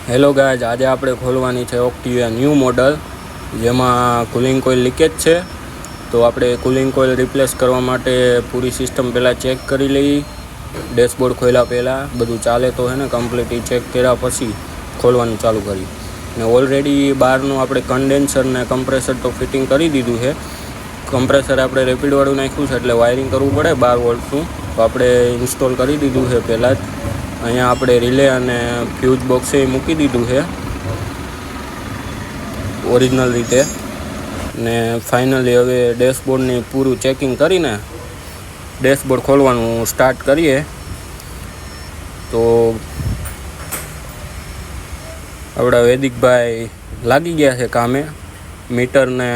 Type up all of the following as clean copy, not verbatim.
Hello guys, આજે આપણે ખોલવાની છે ઓક્ટિવા ન્યૂ મોડલ, જેમાં કુલિંગ કોઇલ લીકેજ છે. તો આપણે કુલિંગ કોઇલ રિપ્લેસ કરવા માટે પૂરી સિસ્ટમ પહેલાં ચેક કરી લઈએ. ડેશબોર્ડ ખોલ્યા પહેલાં બધું ચાલે તો હે ને કમ્પ્લીટ ચેક કર્યા પછી ખોલવાનું ચાલુ કર્યું. ને ઓલરેડી બહારનું આપણે કન્ડેન્સર ને કમ્પ્રેસર તો ફિટિંગ કરી દીધું છે. કમ્પ્રેસર આપણે રેપિડવાળું નાખ્યું છે એટલે વાયરિંગ કરવું પડે 12 વોલ્ટનું, તો આપણે ઇન્સ્ટોલ કરી દીધું છે પહેલાં જ. અહીંયા આપણે રિલે અને ફ્યુઝ બોક્સ એ મૂકી દીધું છે ઓરિજિનલ રીતે. ને ફાઇનલી હવે ડેશબોર્ડની પૂરું ચેકિંગ કરીને ડેશબોર્ડ ખોલવાનું સ્ટાર્ટ કરીએ. તો આપણા વૈદિકભાઈ લાગી ગયા છે કામે. મીટર ને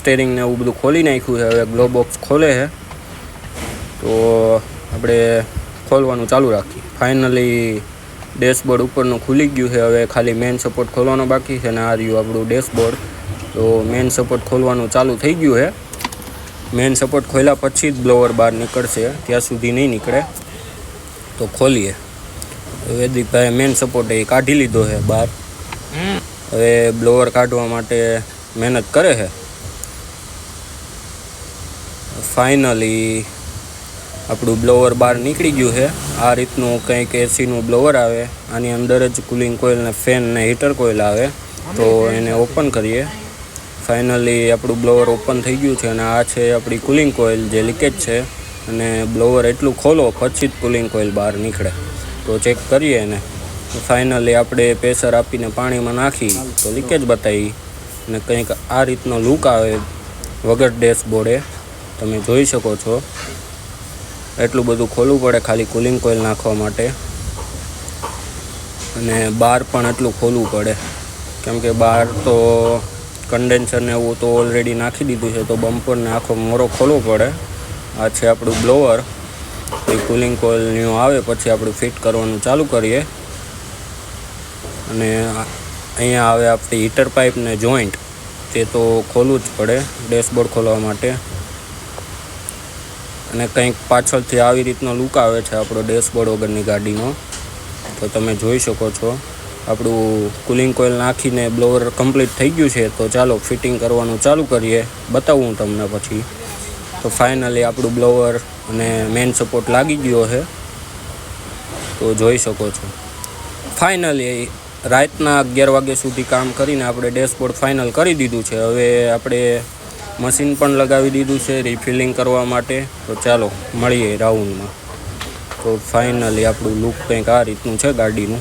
સ્ટેરિંગ ને એવું બધું ખોલી નાખ્યું છે. હવે ગ્લો બોક્સ ખોલે છે તો આપણે ખોલવાનું ચાલુ રાખીએ. ફાઇનલી ડેશબોર્ડ ઉપરનું ખુલી ગયું છે. હવે ખાલી મેઇન સપોર્ટ ખોલવાનો બાકી છે ને આ રહ્યું આપણું ડેશબોર્ડ. તો મેઇન સપોર્ટ ખોલવાનું ચાલુ થઈ ગયું છે. મેઇન સપોર્ટ ખોલ્યા પછી જ બ્લોવર બહાર નીકળશે, ત્યાં સુધી નહીં નીકળે. તો ખોલીએ. વૈદિકભાઈ મેઇન સપોર્ટ એ કાઢી લીધો છે બહાર. હવે બ્લોવર કાઢવા માટે મહેનત કરે છે. ફાઇનલી આપણું બ્લોવર બહાર નીકળી ગયું છે. આ રીતનું કંઈક એસીનું બ્લોવર આવે. આની અંદર જ કુલિંગ કોઇલ ને ફેન ને હીટર કોઇલ આવે. તો એને ઓપન કરીએ. ફાઇનલી આપણું બ્લોવર ઓપન થઈ ગયું છે અને આ છે આપણી કુલિંગ કોઇલ જે લીકેજ છે. અને બ્લોવર એટલું ખોલો પછી જ કુલિંગ કોઇલ બહાર નીકળે. તો ચેક કરીએ એને. ફાઇનલી આપણે પ્રેશર આપીને પાણીમાં નાખી તો લીકેજ બતાવી અને કંઈક આ રીતનો લુક આવે વગર ડેશબોર્ડે. તમે જોઈ શકો છો. એટલું બધું ખોલવું પડે ખાલી કુલિંગ કોઇલ નાખવા માટે. અને બહાર પણ એટલું ખોલવું પડે કેમ કે બહાર તો કન્ડેન્સર ને એવું તો ઓલરેડી નાખી દીધું છે. તો બમ્પરને આખો મોરો ખોલવો પડે. આ છે આપણું બ્લોવર. એ કુલિંગ કોઇલ ન્યૂ આવે પછી આપણે ફિટ કરવાનું ચાલુ કરીએ. અને અહીંયા આવે આપણી હીટર પાઇપ ને જોઈન્ટ, તે તો ખોલવું જ પડે ડેશબોર્ડ ખોલવા માટે. અને કંઈક પાછળથી આવી રીતનો લુક આવે છે આપણો ડેશબોર્ડ વગરની ગાડીનો. તો તમે જોઈ શકો છો. આપણું કુલિંગ કોઇલ નાખીને બ્લોવર કમ્પ્લીટ થઈ ગયું છે. તો ચાલો ફિટિંગ કરવાનું ચાલુ કરીએ, બતાવું તમને પછી. તો ફાઇનલી આપણું બ્લોવર અને મેઇન સપોર્ટ લાગી ગયો છે. તો જોઈ શકો છો. ફાઇનલી રાતના 11 વાગ્યા સુધી કામ કરીને આપણે ડેશબોર્ડ ફાઇનલ કરી દીધું છે. હવે આપણે મશીન પણ લગાવી દીધું છે રિફિલિંગ કરવા માટે. તો ચાલો મળીએ રાઉન્ડમાં. તો ફાઇનલી આપણું લુક કંઈક આ રીતનું છે ગાડીનું.